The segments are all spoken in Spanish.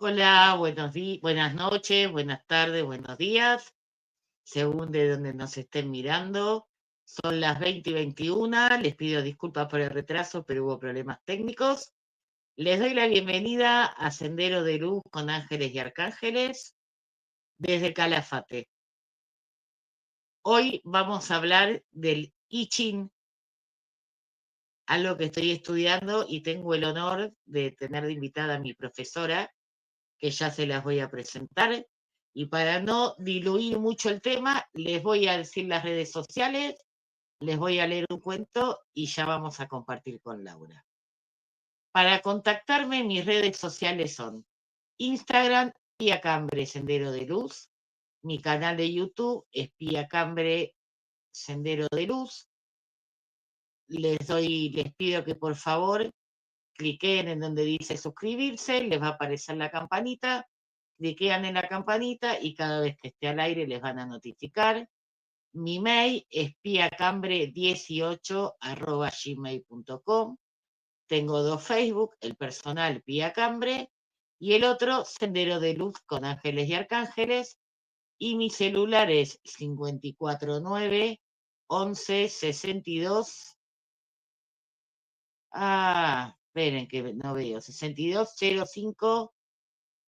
Hola, buenas noches, buenas tardes, buenos días, según de donde nos estén mirando. Son las 20:21. Les pido disculpas por el retraso, pero hubo problemas técnicos. Les doy la bienvenida a Sendero de Luz con Ángeles y Arcángeles desde Calafate. Hoy vamos a hablar del I Ching, algo que estoy estudiando y tengo el honor de tener de invitada a mi profesora, que ya se las voy a presentar. Y para no diluir mucho el tema, les voy a decir las redes sociales, les voy a leer un cuento y ya vamos a compartir con Laura. Para contactarme, mis redes sociales son Instagram, Pía Cambre Sendero de Luz, mi canal de YouTube es Pía Cambre Sendero de Luz. Les pido que por favor cliquen en donde dice suscribirse, les va a aparecer la campanita, cliquean en la campanita y cada vez que esté al aire les van a notificar. Mi mail es piacambre18@gmail.com. Tengo dos Facebook, el personal Pía Cambre y el otro Sendero de Luz con Ángeles y Arcángeles. Y mi celular es 549 11 62. Esperen que no veo. 6205.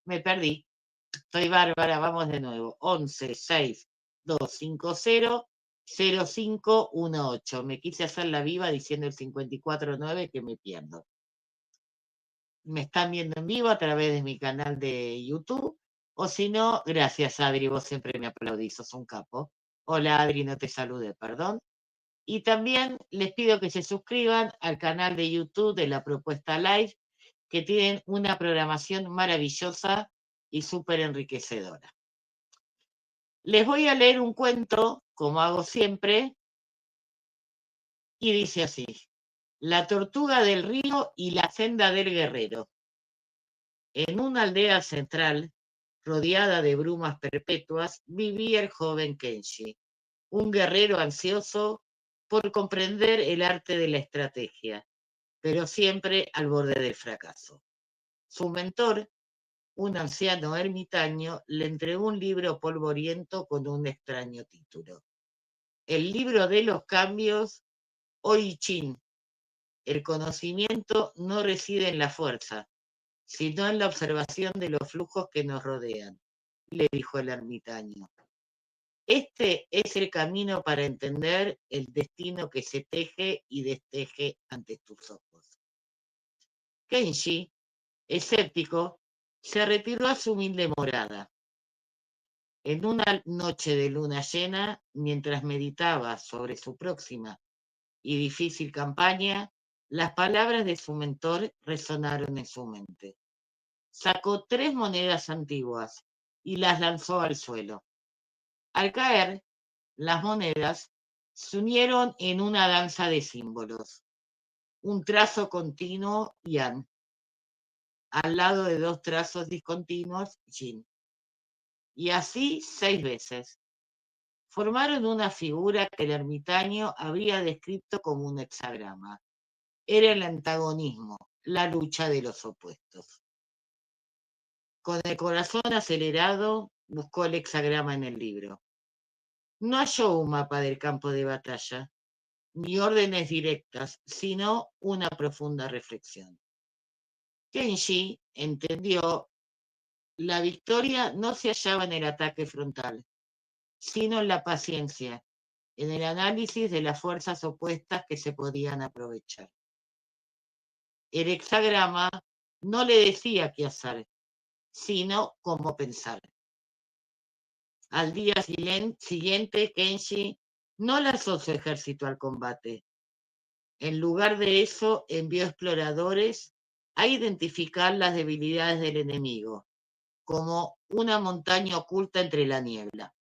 Me perdí. Estoy bárbara. Vamos de nuevo. 11 6 250 0518. Me quise hacer la viva diciendo el 549 que me pierdo. Me están viendo en vivo a través de mi canal de YouTube. O si no, gracias Adri, vos siempre me aplaudís, sos un capo. Hola Adri, no te saludé, perdón. Y también les pido que se suscriban al canal de YouTube de La Propuesta Live, que tienen una programación maravillosa y súper enriquecedora. Les voy a leer un cuento, como hago siempre, y dice así: La tortuga del río y la senda del guerrero. En una aldea central, rodeada de brumas perpetuas, vivía el joven Kenshi, un guerrero ansioso por comprender el arte de la estrategia, pero siempre al borde del fracaso. Su mentor, un anciano ermitaño, le entregó un libro polvoriento con un extraño título: El libro de los cambios, o I Ching. El conocimiento no reside en la fuerza, sino en la observación de los flujos que nos rodean, le dijo el ermitaño. Este es el camino para entender el destino que se teje y desteje ante tus ojos. Kenshi, escéptico, se retiró a su humilde morada. En una noche de luna llena, mientras meditaba sobre su próxima y difícil campaña, las palabras de su mentor resonaron en su mente. Sacó 3 monedas antiguas y las lanzó al suelo. Al caer, las monedas se unieron en una danza de símbolos, un trazo continuo, Yan, al lado de 2 trazos discontinuos, Yin. Y así 6 veces. Formaron una figura que el ermitaño había descrito como un hexagrama. Era el antagonismo, la lucha de los opuestos. Con el corazón acelerado, buscó el hexagrama en el libro. No halló un mapa del campo de batalla, ni órdenes directas, sino una profunda reflexión. Kenshi entendió: la victoria no se hallaba en el ataque frontal, sino en la paciencia, en el análisis de las fuerzas opuestas que se podían aprovechar. El hexagrama no le decía qué hacer, sino cómo pensar. Al día siguiente, Kenshi no lanzó su ejército al combate. En lugar de eso, envió exploradores a identificar las debilidades del enemigo, como una montaña oculta entre la niebla.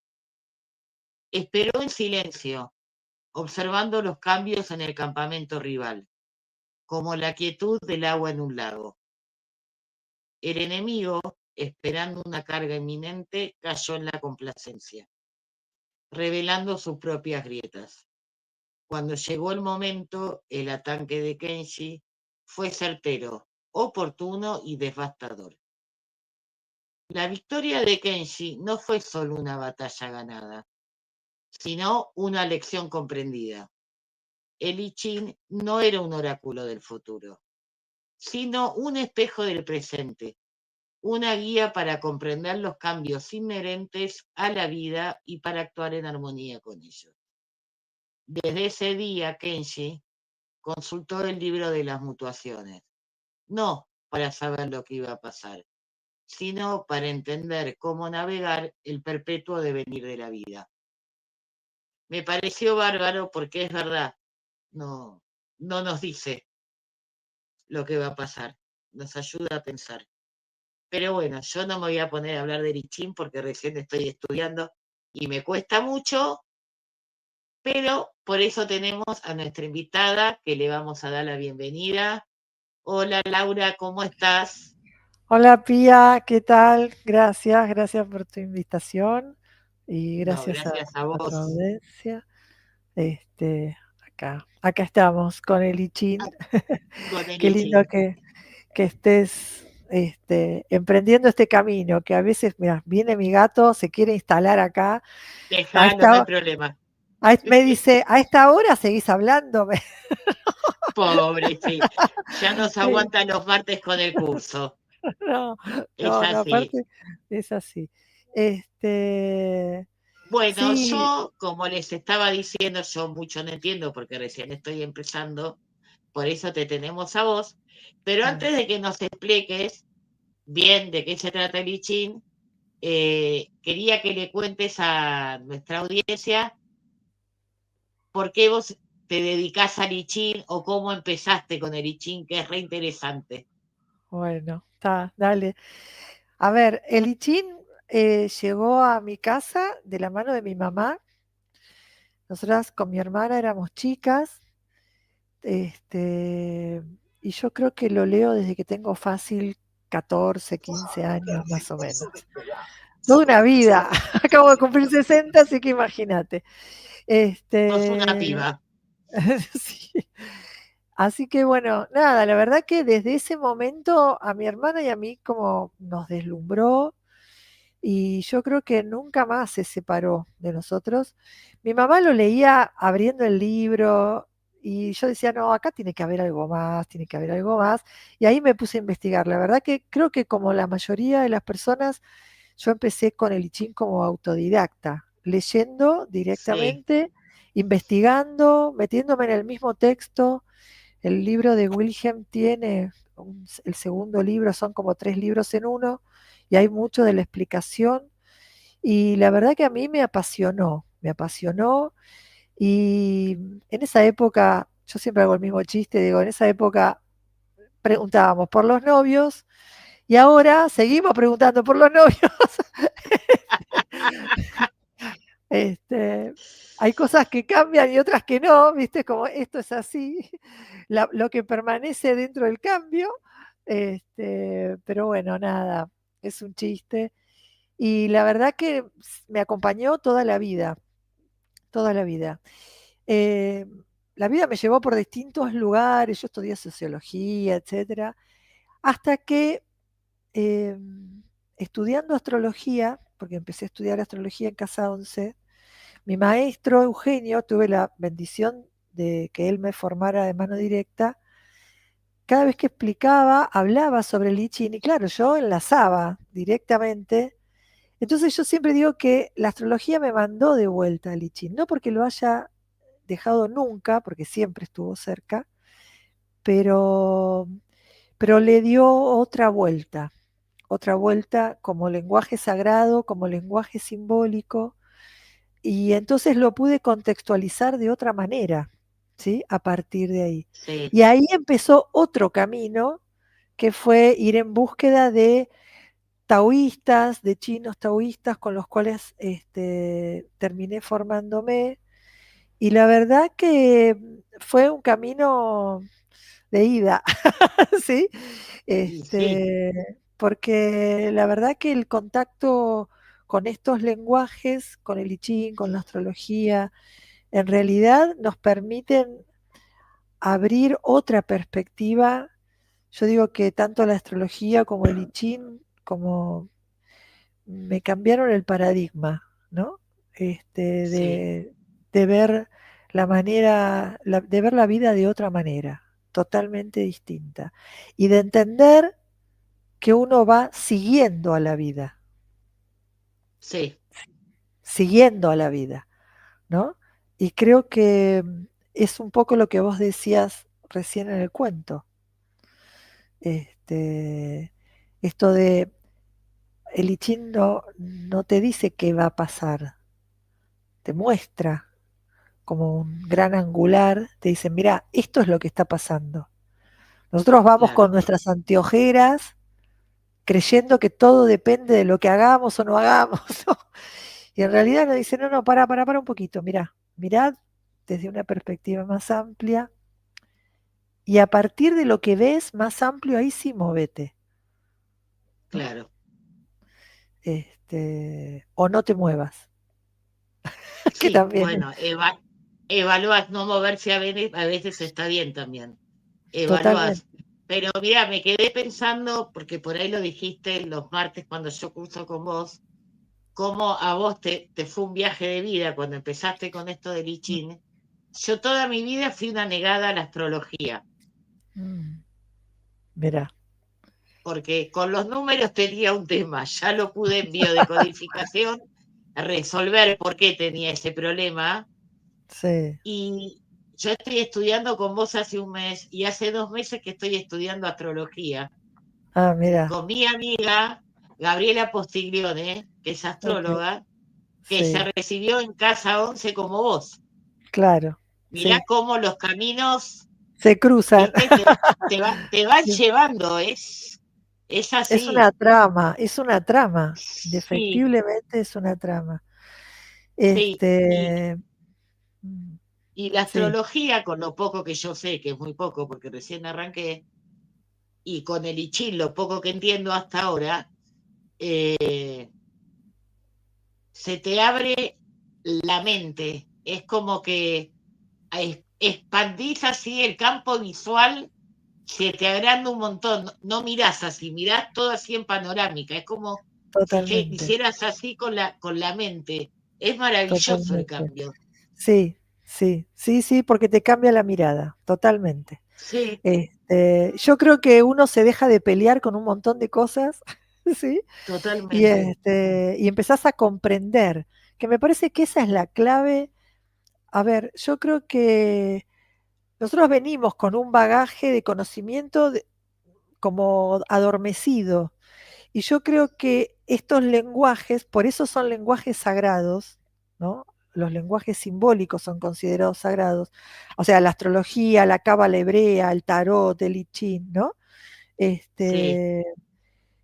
Esperó en silencio, observando los cambios en el campamento rival, como la quietud del agua en un lago. El enemigo, esperando una carga inminente, cayó en la complacencia, revelando sus propias grietas. Cuando llegó el momento, el ataque de Kenshi fue certero, oportuno y devastador. La victoria de Kenji no fue solo una batalla ganada, sino una lección comprendida. El I Ching no era un oráculo del futuro, sino un espejo del presente, una guía para comprender los cambios inherentes a la vida y para actuar en armonía con ellos. Desde ese día, Kenji consultó el libro de las mutuaciones, no para saber lo que iba a pasar, sino para entender cómo navegar el perpetuo devenir de la vida. Me pareció bárbaro porque es verdad, no, no nos dice lo que va a pasar, nos ayuda a pensar. Pero bueno, yo no me voy a poner a hablar de Lichín porque recién estoy estudiando y me cuesta mucho, pero por eso tenemos a nuestra invitada que le vamos a dar la bienvenida. Hola Laura, ¿cómo estás? Hola Pía, ¿qué tal? Gracias por tu invitación y No, gracias gracias a a tu vos. audiencia. Este, acá estamos con el ICHIN. Con el Qué lindo Lichín. que estés emprendiendo este camino, que a veces, mira, viene mi gato, se quiere instalar acá. A Déjalo, no hay esta, problema. Me dice, a esta hora seguís hablando. Pobre, sí. Ya nos Sí, aguantan los martes con el curso. no, Es no, así. aparte es así. Este, Bueno, sí, yo, como les estaba diciendo, yo mucho no entiendo porque recién estoy empezando, por eso te tenemos a vos. Pero mm, antes de que nos expliques bien de qué se trata el I Ching, quería que le cuentes a nuestra audiencia por qué vos te dedicás al I Ching o cómo empezaste con el I Ching, que es re interesante. bueno, está, dale. A ver, el lichín llegó a mi casa de la mano de mi mamá. Nosotras con mi hermana éramos chicas, este, y yo creo que lo leo desde que tengo fácil 14, 15 años más o menos. Toda una vida. Acabo de cumplir 60, así que imagínate. Sos una Este, piba. sí. Así que bueno, nada, la verdad que desde ese momento a mi hermana y a mí como nos deslumbró. Y yo creo que nunca más se separó de nosotros. Mi mamá lo leía abriendo el libro y yo decía, no, acá tiene que haber algo más, tiene que haber algo más. Y ahí me puse a investigar. La verdad que creo que como la mayoría de las personas, yo empecé con el I Ching como autodidacta, leyendo Sí, directamente, investigando, metiéndome en el mismo texto. El libro de Wilhelm tiene, el segundo libro, son como tres libros en uno, y hay mucho de la explicación. Y la verdad que a mí me apasionó. Y en esa época, yo siempre hago el mismo chiste, digo, en esa época preguntábamos por los novios y ahora seguimos preguntando por los novios. Este, hay cosas que cambian y otras que no, ¿viste? Como esto es así, lo que permanece dentro del cambio. Pero bueno, nada, es un chiste. Y la verdad que me acompañó toda la vida, toda la vida. Eh, la vida me llevó por distintos lugares, yo estudié sociología, etcétera, hasta que eh, estudiando astrología, porque empecé a estudiar astrología en Casa 11, mi maestro Eugenio, tuve la bendición de que él me formara de mano directa. Cada vez que explicaba, hablaba sobre el I Ching y claro, yo enlazaba directamente. Entonces yo siempre digo que la astrología me mandó de vuelta al I Ching, no porque lo haya dejado nunca, porque siempre estuvo cerca, pero, pero le dio otra vuelta como lenguaje sagrado, como lenguaje simbólico, y entonces lo pude contextualizar de otra manera, ¿sí? A partir de ahí. sí, Y ahí empezó otro camino que fue ir en búsqueda de taoístas, de chinos taoístas con los cuales terminé formándome. Y la verdad que fue un camino de ida, ¿sí? y sí, Porque la verdad que el contacto con estos lenguajes, con el I Ching, con la astrología, en realidad nos permiten abrir otra perspectiva. Yo digo que tanto la astrología como el I Ching, como me cambiaron el paradigma, ¿no? Sí, De ver la manera, de ver la vida de otra manera, totalmente distinta. Y de entender que uno va siguiendo a la vida, sí, siguiendo a la vida, ¿no? Y creo que es un poco lo que vos decías recién en el cuento. Este, esto de el I Ching no te dice qué va a pasar, te muestra como un gran angular, te dice, mira, esto es lo que está pasando. Nosotros vamos con claro. nuestras anteojeras creyendo que todo depende de lo que hagamos o no hagamos, ¿no? Y en realidad nos dice, no, no, para un poquito, mirad desde una perspectiva más amplia y a partir de lo que ves más amplio, ahí sí movete, ¿no? Claro. O no te muevas, que Sí, también es bueno, evaluás, no moverse a veces está bien también. totalmente. Evaluás. Pero mira, me quedé pensando, porque por ahí lo dijiste los martes cuando yo curso con vos, cómo a vos te fue un viaje de vida cuando empezaste con esto del I Ching. Yo toda mi vida fui una negada a la astrología, Mm, Mirá, porque con los números tenía un tema, ya lo pude en biodecodificación resolver por qué tenía ese problema. sí. Y yo estoy estudiando con vos hace un mes y hace 2 meses que estoy estudiando astrología Ah, mira, con mi amiga Gabriela Postiglione, que es ok, astróloga, que se sí, recibió en Casa 11 como vos. claro, Mirá sí. cómo los caminos, Se cruzan. viste, te van Sí. llevando, es así. Es una trama, Sí, indefectiblemente es una trama. sí. Este, mm, Y la sí, astrología, con lo poco que yo sé, que es muy poco porque recién arranqué, y con el I Ching, lo poco que entiendo hasta ahora, eh, se te abre la mente. Es como que expandís así el campo visual, se te agranda un montón. No, no mirás así, mirás todo así en panorámica. Es como si totalmente, hicieras así con la mente. Es maravilloso el totalmente. cambio. Sí, sí, sí, sí, porque te cambia la mirada, totalmente. Sí, Yo creo que uno se deja de pelear con un montón de cosas, ¿sí? totalmente. Y empezás a comprender, que me parece que esa es la clave. A ver, yo creo que nosotros venimos con un bagaje de conocimiento como adormecido. Y yo creo que estos lenguajes, por eso son lenguajes sagrados, ¿no? Los lenguajes simbólicos son considerados sagrados. O sea, la astrología, la cábala hebrea, el tarot, el I Ching, ¿no? Sí, Este,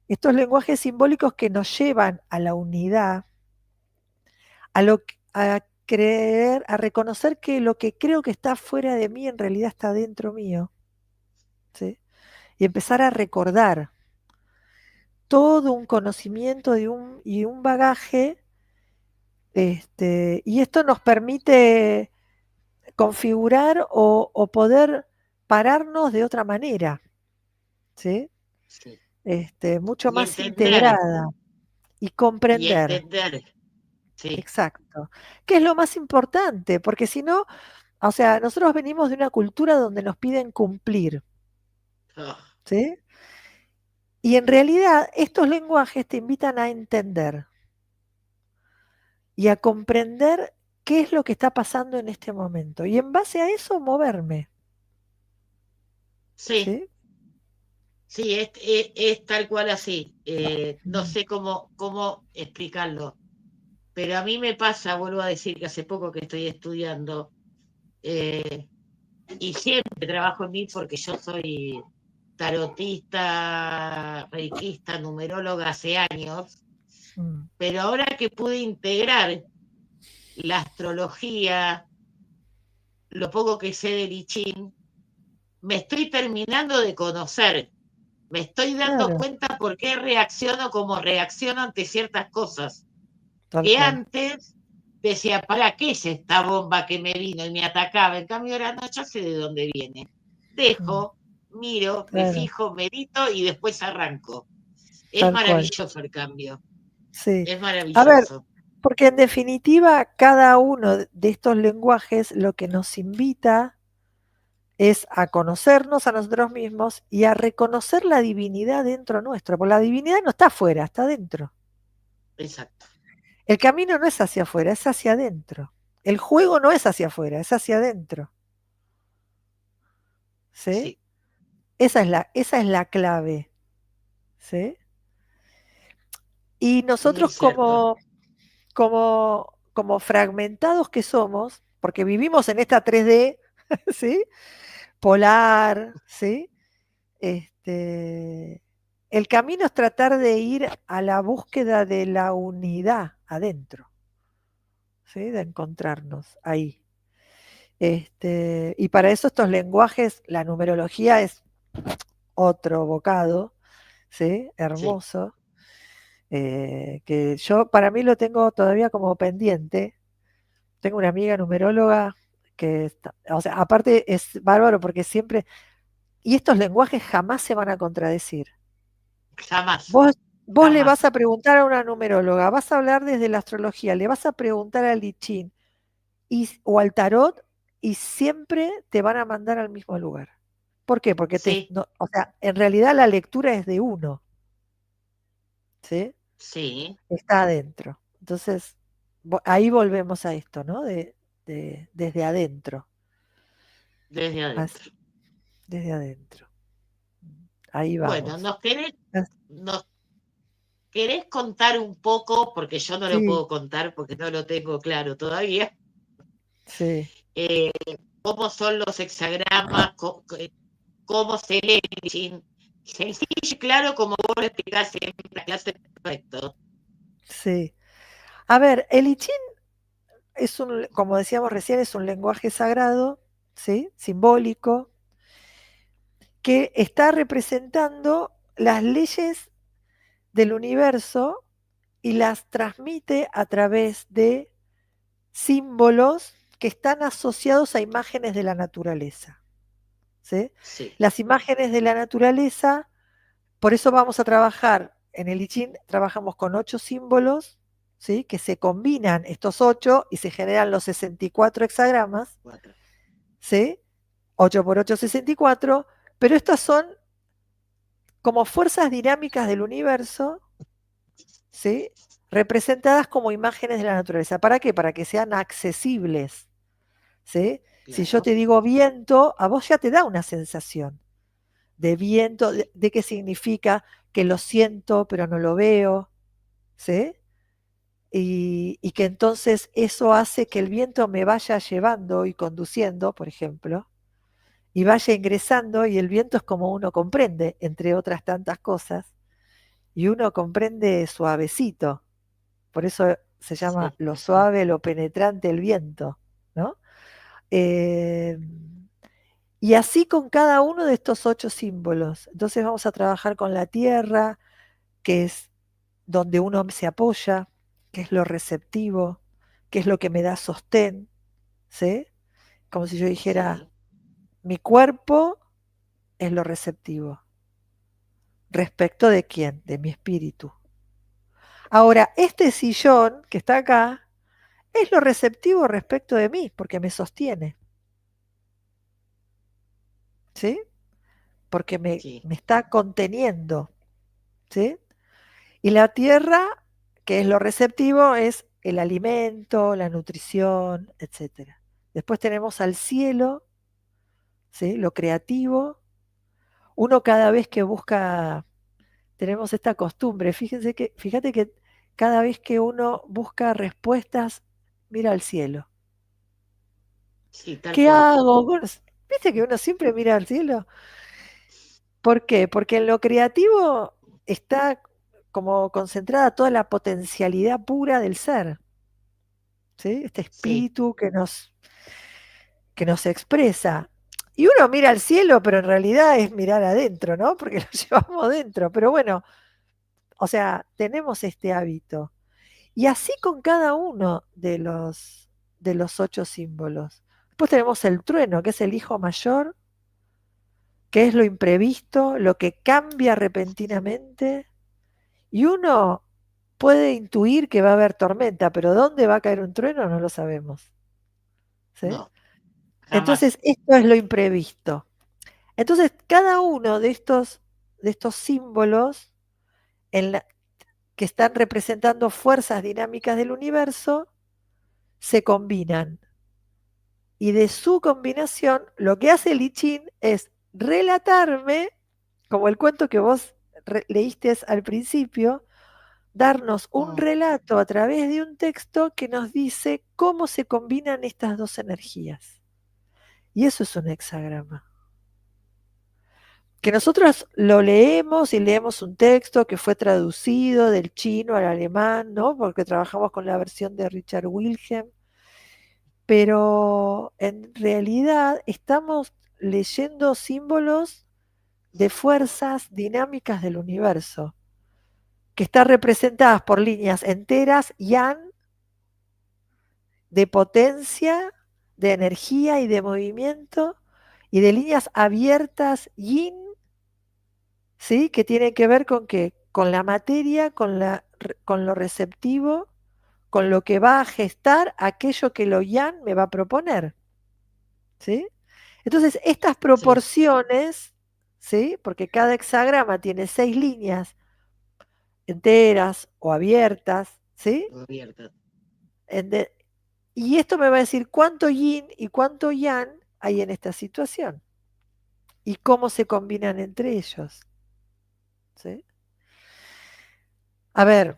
estos lenguajes simbólicos que nos llevan a la unidad, a creer, a reconocer que lo que creo que está fuera de mí en realidad está dentro mío, ¿sí? Y empezar a recordar todo un conocimiento y un bagaje, y esto nos permite configurar o poder pararnos de otra manera, ¿sí? sí. Mucho Y más entender, integrada y y comprender, entender. Sí, exacto, que es lo más importante, porque si no, o sea, nosotros venimos de una cultura donde nos piden cumplir, oh, ¿sí? Y en realidad estos lenguajes te invitan a entender y a comprender qué es lo que está pasando en este momento. Y en base a eso moverme, sí. ¿sí? Sí, es tal cual así. No Mm, sé cómo explicarlo, pero a mí me pasa, vuelvo a decir que hace poco que estoy estudiando eh, y siempre trabajo en mí porque yo soy tarotista, reikista, numeróloga hace años, mm, pero ahora que pude integrar la astrología, lo poco que sé del I Ching, me estoy terminando de conocer. Me estoy dando claro, cuenta por qué reacciono como reacciono ante ciertas cosas. tal Que cual. antes decía, ¿para qué es esta bomba que me vino y me atacaba? En cambio, ahora no, ya sé de dónde viene. Mm, Dejo, miro, me claro, fijo, medito y después arranco. Es tal cual. maravilloso el cambio. Sí. Es A ver, maravilloso. porque en definitiva cada uno de estos lenguajes lo que nos invita es a conocernos a nosotros mismos y a reconocer la divinidad dentro nuestro, porque la divinidad no está afuera, está dentro. Exacto. El camino no es hacia afuera, es hacia adentro. El juego no es hacia afuera, es hacia adentro. ¿Sí? Sí, Esa es la clave. ¿Sí? Y muy nosotros cierto. como fragmentados que somos, porque vivimos en esta 3D, ¿sí? Polar, ¿sí? El camino es tratar de ir a la búsqueda de la unidad adentro, ¿sí? De encontrarnos ahí. Y para eso estos lenguajes, la numerología es otro bocado, ¿sí? Sí, Hermoso, que yo para mí lo tengo todavía como pendiente. Tengo una amiga numeróloga que, o sea, aparte es bárbaro porque siempre, y estos lenguajes jamás se van a contradecir. jamás, Vos le vas jamás. a preguntar a una numeróloga, vas a hablar desde la astrología, le vas a preguntar al I Ching o al tarot y siempre te van a mandar al mismo lugar. ¿Por qué? Porque Sí, o sea, en realidad la lectura es de uno, ¿sí? sí, Está adentro. Entonces, ahí volvemos a esto, ¿no? Desde adentro. desde Así, adentro. desde adentro. Ahí Bueno, vamos. nos querés contar un poco, porque yo no lo Sí, puedo contar porque no lo tengo claro todavía, sí, eh, cómo son los hexagramas, cómo se lee el Chin? Sencillo y claro, como vos lo explicás en la clase, perfecto. sí. A ver, el I Ching como decíamos recién, es un lenguaje sagrado, ¿sí? Simbólico, que está representando las leyes del universo y las transmite a través de símbolos que están asociados a imágenes de la naturaleza. ¿Sí? Sí, Las imágenes de la naturaleza, por eso vamos a trabajar en el I Ching, trabajamos con 8 símbolos, ¿sí? Que se combinan estos 8 y se generan los 64 hexagramas, cuatro. ¿sí? 8 por 8, 64, pero estas son como fuerzas dinámicas del universo, ¿sí? Representadas como imágenes de la naturaleza. ¿Para qué? Para que sean accesibles, ¿sí? Si yo Claro, te digo viento, a vos ya te da una sensación de viento, sí, de qué significa que lo siento pero no lo veo, ¿sí? Y que entonces eso hace que el viento me vaya llevando y conduciendo, por ejemplo, y vaya ingresando, y el viento es como uno comprende, entre otras tantas cosas, y uno comprende suavecito, por eso se llama sí, lo suave, lo penetrante el viento, ¿no? Eh, y así con cada uno de estos 8 símbolos. Entonces vamos a trabajar con la tierra, que es donde uno se apoya, que es lo receptivo, que es lo que me da sostén, ¿sí? Como si yo dijera, sí, mi cuerpo es lo receptivo. ¿Respecto de quién? De mi espíritu. Ahora, este sillón que está acá es lo receptivo respecto de mí, porque me sostiene, ¿sí? Porque sí, me está conteniendo, ¿sí? Y la tierra, que es lo receptivo, es el alimento, la nutrición, etcétera. Después tenemos al cielo, ¿sí? Lo creativo. Uno cada vez que busca, tenemos esta costumbre, fíjate que cada vez que uno busca respuestas, mira al cielo. sí, tal ¿Qué cual. hago? ¿Viste que uno siempre mira al cielo? ¿Por qué? Porque en lo creativo está como concentrada toda la potencialidad pura del ser, ¿sí? Este Sí, espíritu que nos expresa. Y uno mira al cielo, pero en realidad es mirar adentro, ¿no? Porque lo llevamos dentro. Pero bueno, o sea, tenemos este hábito. Y así con cada uno de los 8 símbolos. Después tenemos el trueno, que es el hijo mayor, que es lo imprevisto, lo que cambia repentinamente. Y uno puede intuir que va a haber tormenta, pero ¿dónde va a caer un trueno? No lo sabemos. ¿Sí? No, Entonces, jamás. esto es lo imprevisto. Entonces, cada uno de estos símbolos que están representando fuerzas dinámicas del universo se combinan. Y de su combinación, lo que hace el I Ching es relatarme, como el cuento que vos leíste al principio, darnos un Mm, relato a través de un texto que nos dice cómo se combinan estas dos energías. Y eso es un hexagrama. Que nosotros lo leemos y leemos un texto que fue traducido del chino al alemán, ¿no? Porque trabajamos con la versión de Richard Wilhelm, pero en realidad estamos leyendo símbolos de fuerzas dinámicas del universo, que están representadas por líneas enteras, yang, de potencia, de energía y de movimiento, y de líneas abiertas, yin, ¿sí? Que tienen que ver con qué, con la materia, con lo receptivo, con lo que va a gestar aquello que lo yang me va a proponer. ¿Sí? Entonces, estas sí, proporciones, ¿sí? Porque cada hexagrama tiene 6 líneas enteras o abiertas, ¿sí? abierta. Y esto me va a decir cuánto yin y cuánto yang hay en esta situación y cómo se combinan entre ellos. ¿Sí? A ver,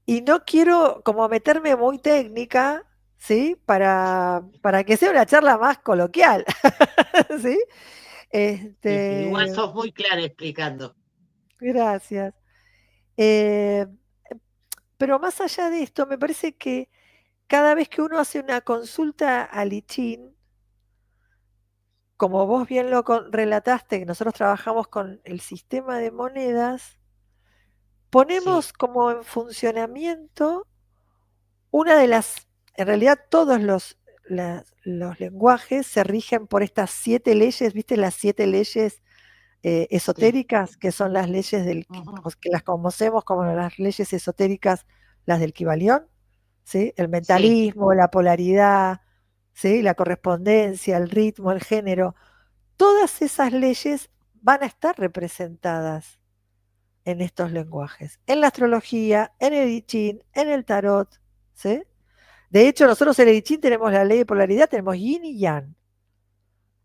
y no quiero como meterme muy técnica, ¿sí? Para que sea una charla más coloquial, ¿sí? Sí, sí, igual Este, sos muy clara explicando. gracias. Eh, pero más allá de esto, me parece que cada vez que uno hace una consulta al I Ching, como vos bien lo relataste, que nosotros trabajamos con el sistema de monedas, Sí, ponemos como en funcionamiento una de en realidad todos los lenguajes se rigen por estas 7 leyes, ¿viste? Las 7 leyes sí. esotéricas, que son las leyes Ujú, que las conocemos como las leyes esotéricas, las del Kybalión, ¿sí? El sí, mentalismo, la polaridad, ¿sí? La correspondencia, el ritmo, el género. Todas esas leyes van a estar representadas en estos lenguajes, en la astrología, en el I Ching, en el tarot, ¿sí? De hecho, nosotros en el I Ching tenemos la ley de polaridad, tenemos yin y yang,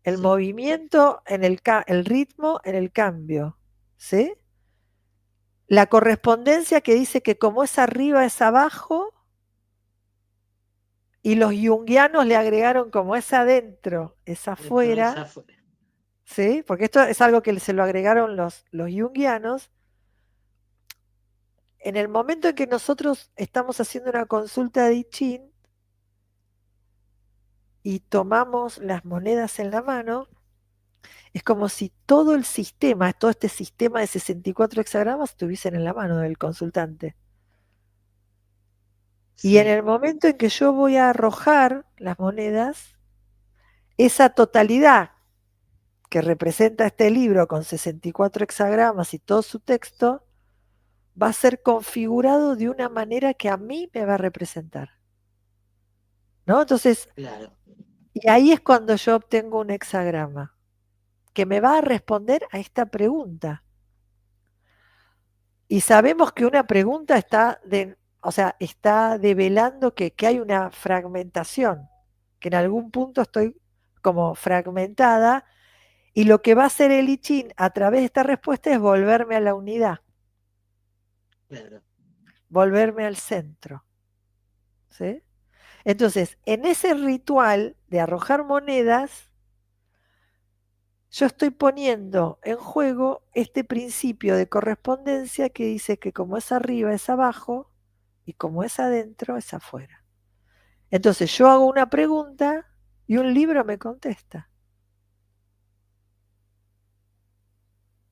el sí. movimiento en el ritmo en el cambio, ¿sí? La correspondencia que dice que como es arriba es abajo, y los junguianos le agregaron como es adentro es Dentro de afuera, esa fuera. ¿sí? Porque esto es algo que se lo agregaron los junguianos. En el momento en que nosotros estamos haciendo una consulta de I Ching y tomamos las monedas en la mano, es como si todo el sistema, todo este sistema de 64 hexagramas estuviesen en la mano del consultante. Y en Sí, el momento en que yo voy a arrojar las monedas, esa totalidad que representa este libro con 64 hexagramas y todo su texto, va a ser configurado de una manera que a mí me va a representar. ¿No? Entonces, claro. y ahí es cuando yo obtengo un hexagrama que me va a responder a esta pregunta. Y sabemos que una pregunta o sea, está develando que hay una fragmentación, que en algún punto estoy como fragmentada, y lo que va a hacer el I Ching a través de esta respuesta es volverme a la unidad, Claro. volverme al centro. ¿Sí? Entonces, en ese ritual de arrojar monedas, yo estoy poniendo en juego este principio de correspondencia que dice que como es arriba es abajo y como es adentro es afuera. Entonces yo hago una pregunta y un libro me contesta.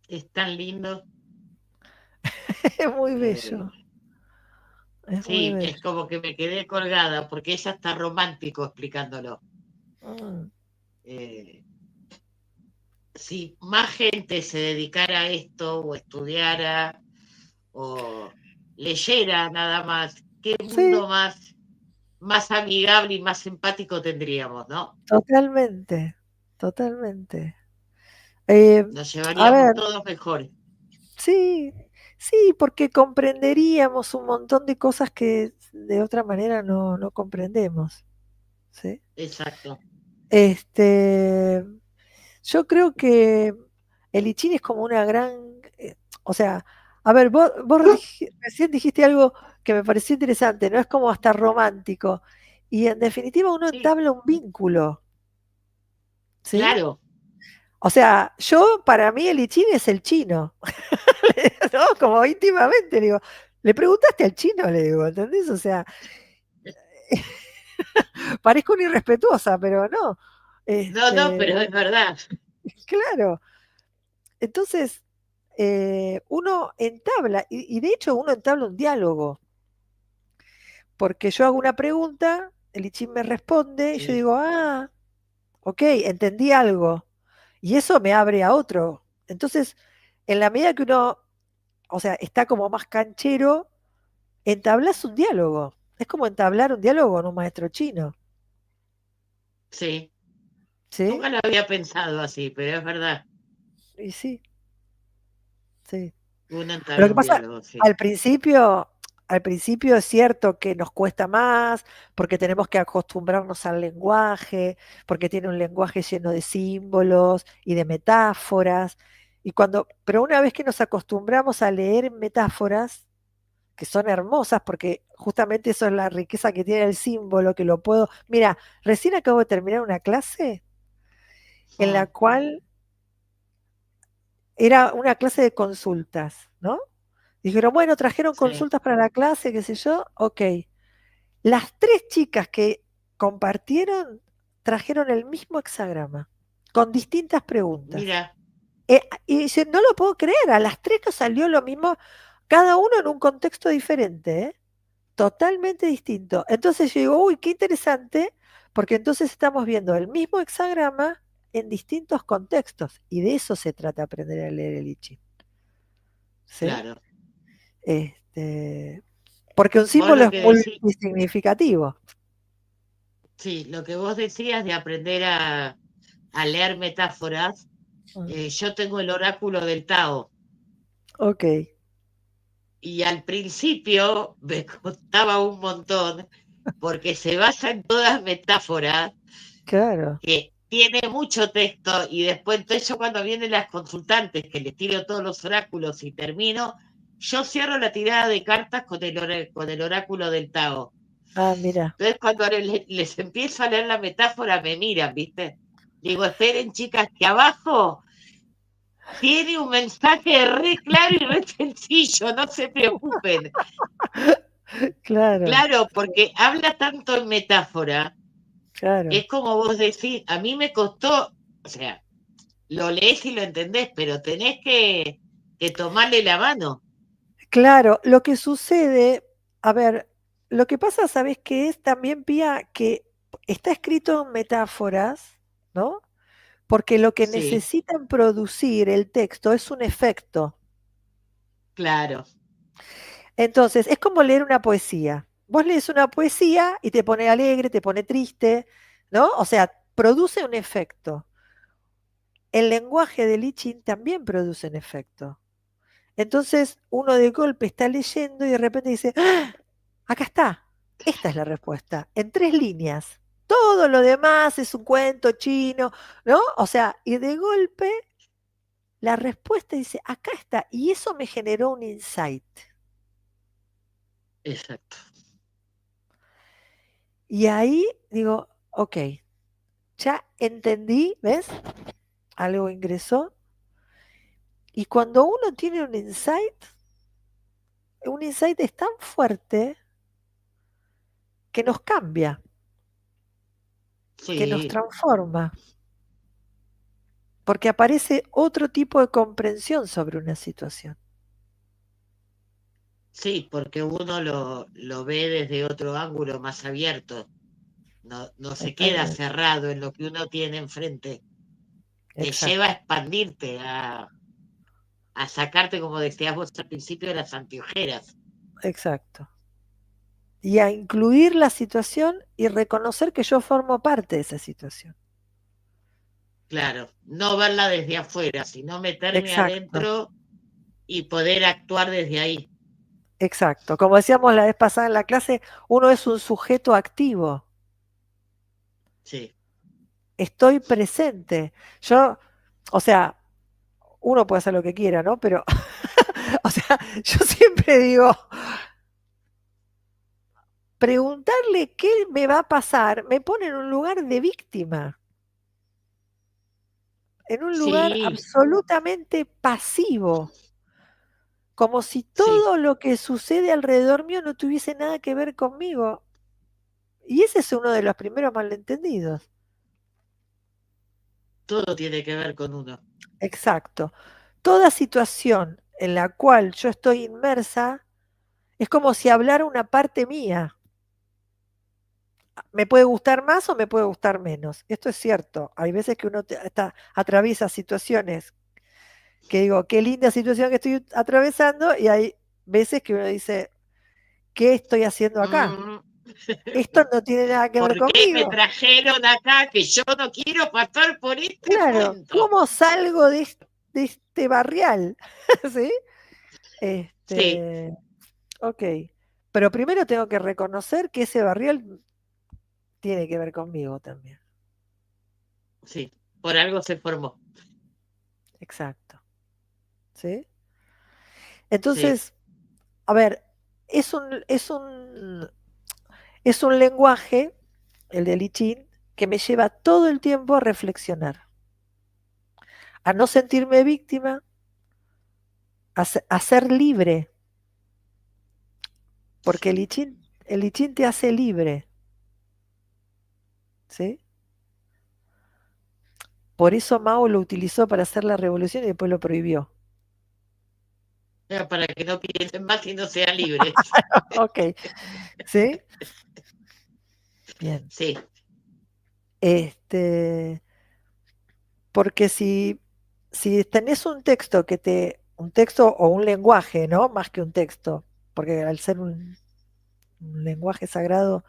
Es tan lindo. Es muy eh, bello, es muy sí, es bello. como que me quedé colgada porque ella está romántico explicándolo. Mm, Eh, si más gente se dedicara a esto o estudiara o leyera nada más, qué Sí, mundo más amigable y más empático tendríamos, ¿no? totalmente, totalmente. Eh, Nos a llevaríamos ver, todos mejor. sí, sí, porque comprenderíamos un montón de cosas que de otra manera no comprendemos, ¿sí? Exacto. Este, yo creo que el I Ching es como una gran, o sea, a ver, vos recién dijiste algo que me pareció interesante, ¿no? Es como hasta romántico. Y en definitiva uno Sí, entabla un vínculo, ¿sí? claro. O sea, para mí el I Ching es el chino, ¿no? Como íntimamente, le digo, ¿le preguntaste al chino? Le digo, ¿entendés? O sea, parezco una irrespetuosa, pero no. No, no, Este, pero es verdad. claro. Entonces, uno entabla, y de hecho uno entabla un diálogo, porque yo hago una pregunta, el I Ching me responde, y yo Sí, digo, ah, ok, entendí algo. Y eso me abre a otro. Entonces, en la medida que uno, o sea, está como más canchero, entablas un diálogo. Es como entablar un diálogo con un maestro chino, sí. ¿sí? Nunca lo había pensado así, pero es verdad. Y sí, sí. Uno Lo entabla que un pasa, diálogo, sí. al principio, al principio es cierto que nos cuesta más, porque tenemos que acostumbrarnos al lenguaje, porque tiene un lenguaje lleno de símbolos y de metáforas. Pero una vez que nos acostumbramos a leer metáforas, que son hermosas, porque justamente eso es la riqueza que tiene el símbolo, que lo puedo. Mira, recién acabo de terminar una clase en la Mm, cual era una clase de consultas, ¿no? Dijeron, bueno, trajeron sí, consultas para la clase, qué sé yo. Ok. Las tres chicas que compartieron trajeron el mismo hexagrama, con distintas preguntas. mira, Y dice, no lo puedo creer, a las tres nos salió lo mismo, cada uno en un contexto diferente, ¿eh? Totalmente distinto. Entonces yo digo, uy, qué interesante, porque entonces estamos viendo el mismo hexagrama en distintos contextos. Y de eso se trata aprender a leer el I Ching, ¿sí? claro. Este, porque un Vos símbolo lo es que decís, multisignificativo. sí, lo que vos decías de aprender a leer metáforas, Mm, yo tengo el oráculo del Tao ok, y al principio me costaba un montón porque se basa en todas metáforas claro. que tiene mucho texto y después, entonces yo cuando vienen las consultantes que les tiro todos los oráculos y termino, yo cierro la tirada de cartas con el oráculo del Tao. Ah, mira, Entonces cuando les empiezo a leer la metáfora me miran, ¿viste? Digo, esperen chicas, que abajo tiene un mensaje re claro y re sencillo, no se preocupen. claro, Claro, porque habla tanto en metáfora, que claro. es como vos decís, a mí me costó, o sea, lo lees y lo entendés, pero tenés que tomarle la mano. Claro, lo que sucede, a ver, lo que pasa, ¿sabes qué es también, Pía? Que está escrito en metáforas, ¿no? Porque lo que Sí, necesitan producir el texto es un efecto. claro, Entonces, es como leer una poesía. Vos lees una poesía y te pone alegre, te pone triste, ¿no? O sea, produce un efecto. El lenguaje del I Ching también produce un efecto. Entonces uno de golpe está leyendo y de repente dice, ¡ah! Acá está, esta es la respuesta, en tres líneas. Todo lo demás es un cuento chino, ¿no? O sea, y de golpe la respuesta dice, acá está, y eso me generó un insight. exacto. Y ahí digo, ok, ya entendí, ¿ves? Algo ingresó. Y cuando uno tiene un insight es tan fuerte que nos cambia, que nos Sí, transforma. Porque aparece otro tipo de comprensión sobre una situación. sí, porque uno lo ve desde otro ángulo más abierto, no se queda Totalmente. cerrado en lo que uno tiene enfrente, te lleva a Exacto. expandirte, a sacarte, como decías vos al principio, de las anteojeras. Exacto. Y a incluir la situación y reconocer que yo formo parte de esa situación. Claro, no verla desde afuera, sino meterme Exacto, adentro y poder actuar desde ahí. exacto. Como decíamos la vez pasada en la clase, uno es un sujeto activo. Sí, Estoy presente. Yo, o sea, uno puede hacer lo que quiera, ¿no? Pero, o sea, yo siempre digo, preguntarle qué me va a pasar me pone en un lugar de víctima, en un lugar sí, absolutamente pasivo, como si sí, todo lo que sucede alrededor mío no tuviese nada que ver conmigo. Y ese es uno de los primeros malentendidos. todo tiene que ver con uno. Exacto. Toda situación en la cual yo estoy inmersa es como si hablara una parte mía. Me puede gustar más o me puede gustar menos. Esto es cierto. Hay veces que uno atraviesa situaciones que digo, qué linda situación que estoy atravesando, y hay veces que uno dice, ¿qué estoy haciendo acá? Mm, Esto no tiene nada que ver ¿por qué me conmigo. trajeron acá que yo no quiero pasar por este Claro, momento? ¿cómo salgo de este barrial? ¿Sí? Sí, Este, ok. Pero primero tengo que reconocer que ese barrial tiene que ver conmigo también. sí, por algo se formó. Exacto. ¿Sí? Sí, Entonces, a ver, es un, es un, es un lenguaje, el de Lichín, que me lleva todo el tiempo a reflexionar, a no sentirme víctima, a ser libre, porque el Lichín te hace libre, ¿sí? Por eso Mao lo utilizó para hacer la revolución y después lo prohibió. para que no piensen más y no sean libres. Ok, ¿sí? Bien. Sí, Este, porque si tenés un texto o un lenguaje, ¿no? Más que un texto, porque al ser un lenguaje sagrado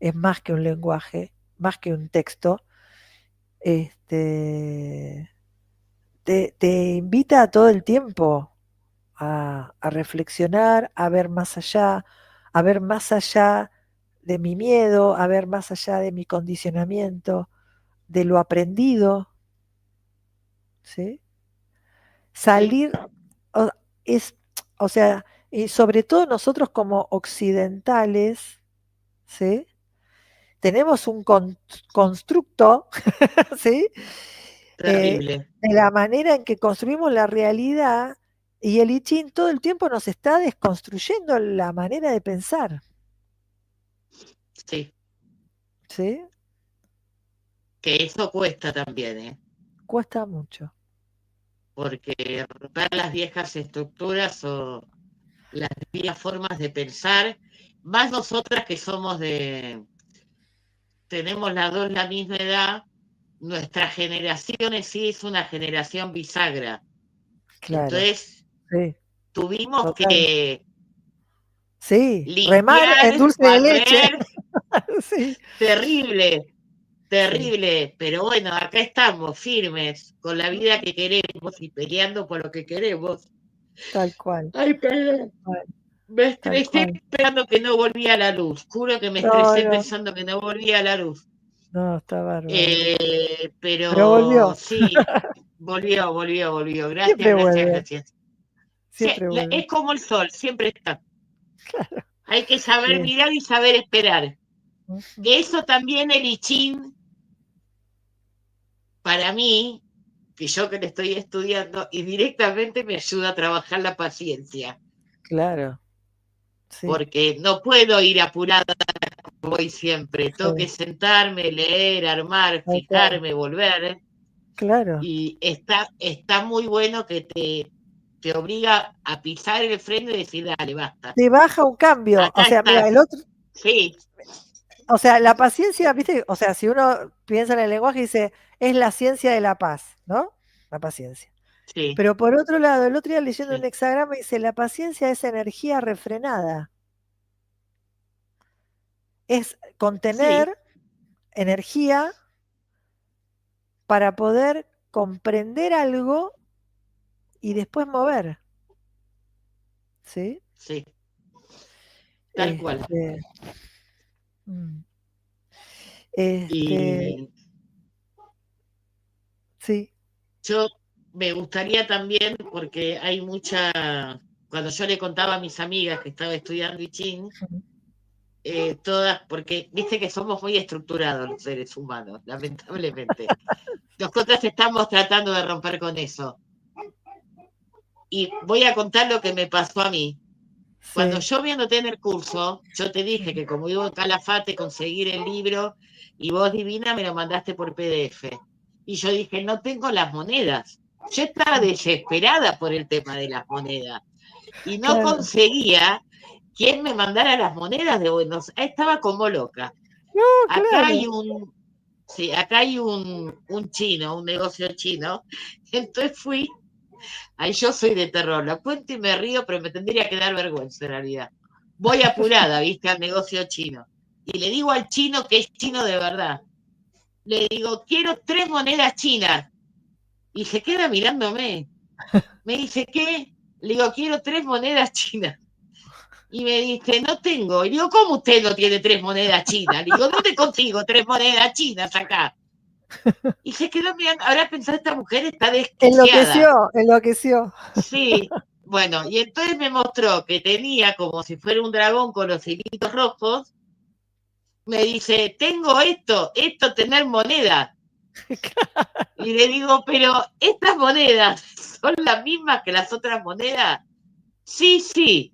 es más que un lenguaje, más que un texto, este, te invita todo el tiempo a reflexionar, a ver más allá de mi miedo, a ver más allá de mi condicionamiento, de lo aprendido, ¿sí? sí, Salir, o, es, o sea, y sobre todo nosotros como occidentales, ¿sí? Tenemos un constructo, ¿sí? terrible. De la manera en que construimos la realidad, y el I Ching todo el tiempo nos está desconstruyendo la manera de pensar, Sí, ¿sí? que eso cuesta también, ¿eh? Cuesta mucho. Porque romper las viejas estructuras o las viejas formas de pensar, más nosotras que somos tenemos las dos la misma edad, nuestra generación en sí es una generación bisagra. Claro, Entonces sí, tuvimos total. que Sí, remar limpiar, en dulce de leche. barrer, Sí, terrible, sí, terrible, pero bueno, acá estamos firmes con la vida que queremos y peleando por lo que queremos. tal cual, Ay, perdón. tal Me tal estresé cual. esperando que no volvía la luz. Juro que me No, estresé no, pensando que no volvía la luz. no, está bárbaro. Pero Pero volvió, sí, volvió. Gracias, siempre gracias, vuelve, gracias. Sí, siempre vuelve. es como el sol, siempre está. Claro, Hay que saber bien. mirar y saber esperar. Ujú. Que eso también el I Ching, para mí, que yo que le estoy estudiando, y directamente me ayuda a trabajar la paciencia. Claro, sí, Porque no puedo ir apurada como voy siempre. Tengo que sí, sentarme, leer, armar, tal cual. fijarme, volver. Claro, Y está muy bueno que te obliga a pisar el freno y decir, dale, basta. te baja un cambio. O Acá sea, mira, el estás. otro, Sí, o sea, la paciencia, ¿viste? O sea, si uno piensa en el lenguaje, dice, es la ciencia de la paz, ¿no? La paciencia. Sí, Pero por otro lado, el otro día leyendo un sí, hexagrama dice, la paciencia es energía refrenada. Es sí, contener energía para poder comprender algo y después mover, ¿sí? sí, tal cual. Este, mm, este, Y sí, yo me gustaría también, porque hay cuando yo le contaba a mis amigas que estaba estudiando I Ching, todas, porque viste que somos muy estructurados los seres humanos, lamentablemente. Nosotras estamos tratando de romper con eso. Y voy a contar lo que me pasó a mí. Cuando sí, yo viendo tener curso, yo te dije que como vivo en Calafate, conseguir el libro y vos divina me lo mandaste por PDF. Y yo dije, no tengo las monedas. Yo estaba desesperada por el tema de las monedas y no claro. conseguía quien me mandara las monedas de Buenos Aires. Estaba como loca. No, Acá hay claro. un, sí, acá hay un chino, un negocio chino. Entonces fui. Ahí yo soy de terror, lo cuento y me río, pero me tendría que dar vergüenza en realidad. Voy apurada, viste, al negocio chino. Y le digo al chino que es chino de verdad. Le digo, quiero 3 monedas chinas. Y se queda mirándome. Me dice, ¿qué? Le digo, quiero 3 monedas chinas. Y me dice, no tengo. Y digo, ¿cómo usted no tiene 3 monedas chinas? Le digo, ¿dónde consigo 3 monedas chinas acá? Y se quedó mirando. Ahora pensar, esta mujer está desquiciada. Enloqueció, enloqueció. Sí, bueno, y entonces me mostró que tenía como si fuera un dragón con los hilitos rojos. Me dice, tengo esto tener moneda. Y le digo, pero estas monedas son las mismas que las otras monedas. Sí, sí.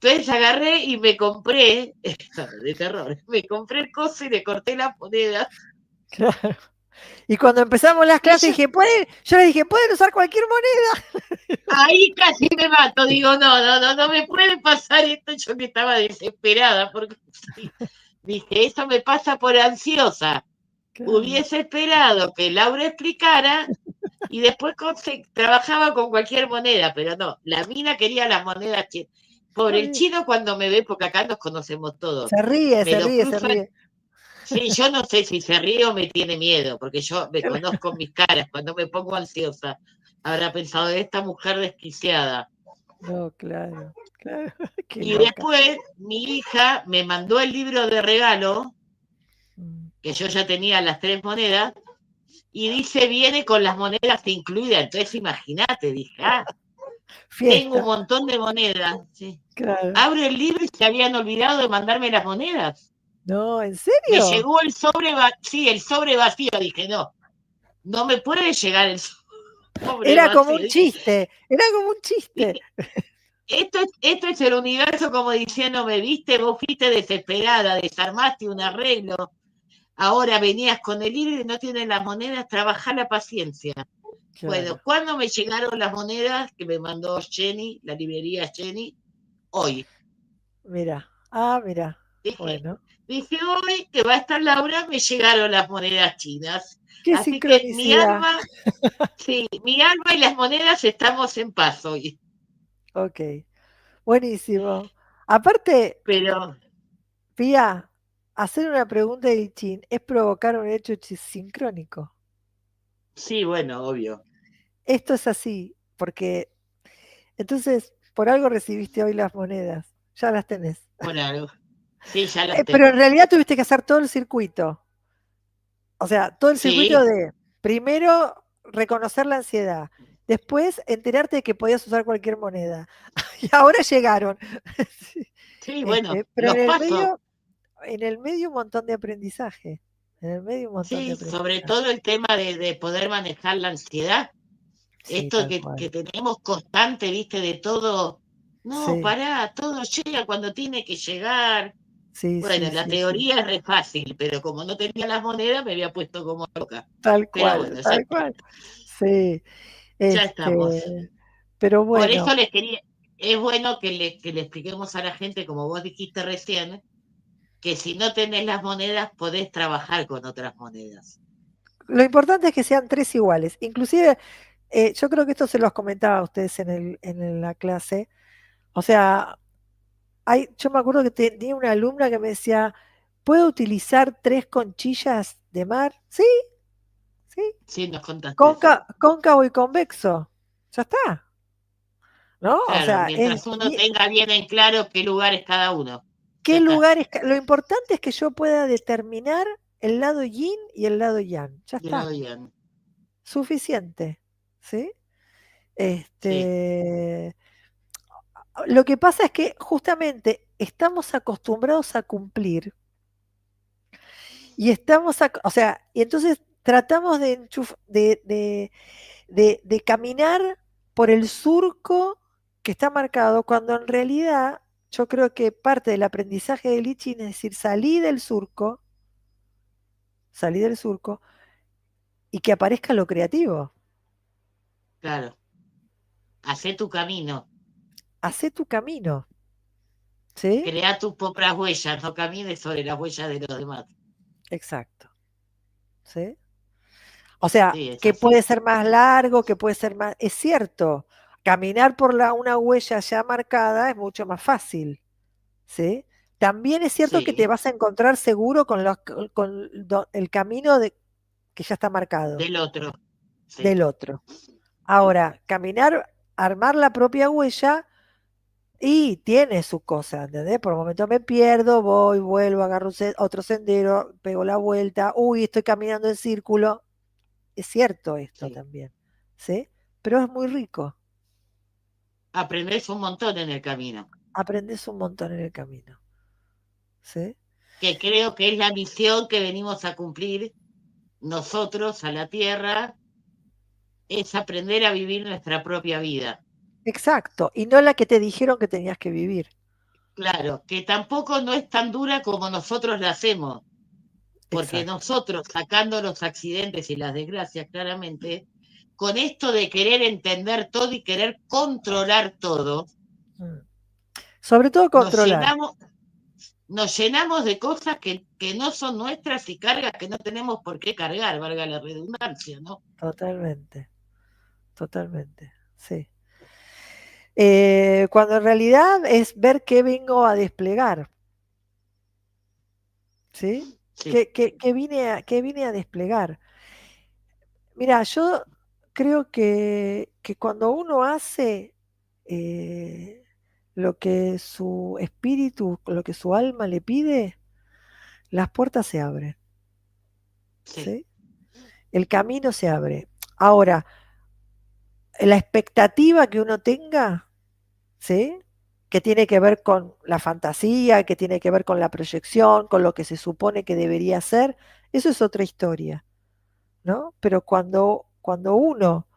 Entonces agarré y me compré, de terror, me compré el coso y le corté las monedas. Claro. Y cuando empezamos las Y clases yo, dije, yo le dije, pueden usar cualquier moneda. ahí casi me mato, digo, no, no, no, no me puede pasar esto. Yo que estaba desesperada porque sí. Dije, eso me pasa por ansiosa. Claro. Hubiese esperado que Laura explicara y después trabajaba con cualquier moneda, pero no, la mina quería las monedas chinas. Por Está el bien. chino cuando me ve, porque acá nos conocemos todos, Se ríe, me se lo ríe, se cruzo. ríe. Sí, yo no sé si se ríe o me tiene miedo, porque yo me conozco mis caras cuando me pongo ansiosa. Habrá pensado de esta mujer desquiciada. No, claro, claro, qué Y loca. después mi hija me mandó el libro de regalo, Mm. que yo ya tenía las 3 monedas, y dice viene con las monedas incluidas. Entonces imagínate, dije, tengo un Fiesta, montón de monedas. Sí. claro. Abro el libro y se habían olvidado de mandarme las monedas. No, ¿en Me serio? llegó sí, el sobre vacío. Dije, no, no me puede llegar el sobre Era como vacío. un chiste, era como un chiste. Dije, esto es el universo como diciendo, me viste, vos fuiste desesperada, desarmaste un arreglo, ahora venías con el libro y no tienes las monedas, trabajá la paciencia. Bueno, Claro, ¿cuándo me llegaron las monedas que me mandó Jenny, la librería Jenny? Hoy. mira, mira, Dije, bueno, dije hoy que va a estar Laura, me llegaron las monedas chinas. qué Así que mi sincronicidad. alma, sí, mi alma y las monedas estamos en paz hoy. Ok, buenísimo. Aparte, Pero Pía, hacer una pregunta de chin es provocar un hecho sincrónico. sí, bueno, obvio. Esto es así, porque entonces por algo recibiste hoy las monedas, ya las tenés. Por algo. Sí, ya las Pero en tengo. realidad tuviste que hacer todo el circuito. O sea, todo el circuito Sí, de primero reconocer la ansiedad, después enterarte de que podías usar cualquier moneda. Y ahora llegaron. Sí. sí, bueno, Pero los pasos. en el medio un montón de aprendizaje. En el medio un montón de Sí, sobre aprendizaje. todo el tema de poder manejar la ansiedad. Sí, Esto tal que cual. tenemos constante, viste, de todo. No, Sí, pará, todo llega cuando tiene que llegar. sí, Bueno, sí, la sí, sí. teoría es re fácil, pero como no tenía las monedas me había puesto como loca. Tal Pero cual, bueno, tal cual. Sí, ya estamos. pero Por eso bueno, les quería, es bueno que le expliquemos a la gente, como vos dijiste recién, que si no tenés las monedas podés trabajar con otras monedas. lo importante es que sean tres iguales. Inclusive Yo creo que esto se los comentaba a ustedes en la clase. O sea, yo me acuerdo que tenía una alumna que me decía, ¿puedo utilizar 3 conchillas de mar? Sí, sí. Sí, nos contaste eso. Cóncavo y convexo. Ya está, ¿no? O Claro, sea, mientras uno tenga bien en claro qué lugar es cada uno. Ya ¿qué está. lugares? Lo importante es que yo pueda determinar el lado yin y el lado yang. Ya Y lo está, oían. suficiente. ¿Sí? Sí, Este, lo que pasa es que justamente estamos acostumbrados a cumplir y o sea, y entonces tratamos de caminar por el surco que está marcado, cuando en realidad yo creo que parte del aprendizaje del I Ching es decir, salí del surco y que aparezca lo creativo. claro. Hacé tu camino. Hacé tu camino, ¿sí? Crea tus propias huellas. No camines sobre las huellas de los demás. Exacto, ¿sí? O sea, Sí, es que puede así. ser más largo, que puede ser más... Es cierto, caminar por una huella ya marcada es mucho más fácil, ¿sí? También es cierto que te Sí, vas a encontrar seguro con el camino que ya está marcado del otro. Sí, del otro. Ahora, caminar, armar la propia huella y tiene su cosa, ¿entendés? Por un momento me pierdo, voy, vuelvo, agarro otro sendero, pego la vuelta, uy, estoy caminando en círculo. Es cierto esto sí. también, ¿sí? Pero es muy rico, Aprendés un montón en el camino. aprendes un montón en el camino, ¿sí? Que creo que es la misión que venimos a cumplir nosotros a la Tierra, es aprender a vivir nuestra propia vida. Exacto, y no la que te dijeron que tenías que vivir. Claro, que tampoco no es tan dura como nosotros la hacemos, porque Exacto. nosotros, sacando los accidentes y las desgracias claramente, con esto de querer entender todo y querer controlar todo, Mm. Sobre todo nos controlar, llenamos, nos llenamos de cosas que no son nuestras y cargas que no tenemos por qué cargar, valga la redundancia, ¿no? totalmente, totalmente, sí. Cuando en realidad es ver qué vengo a desplegar, ¿sí? Sí, ¿Qué vine a desplegar? Mira, yo creo que cuando uno hace eh, lo que su espíritu, lo que su alma le pide, las puertas se abren, sí, ¿sí? El camino se abre. Ahora, la expectativa que uno tenga, ¿sí? Que tiene que ver con la fantasía, que tiene que ver con la proyección, con lo que se supone que debería ser, eso es otra historia, ¿no? Pero cuando uno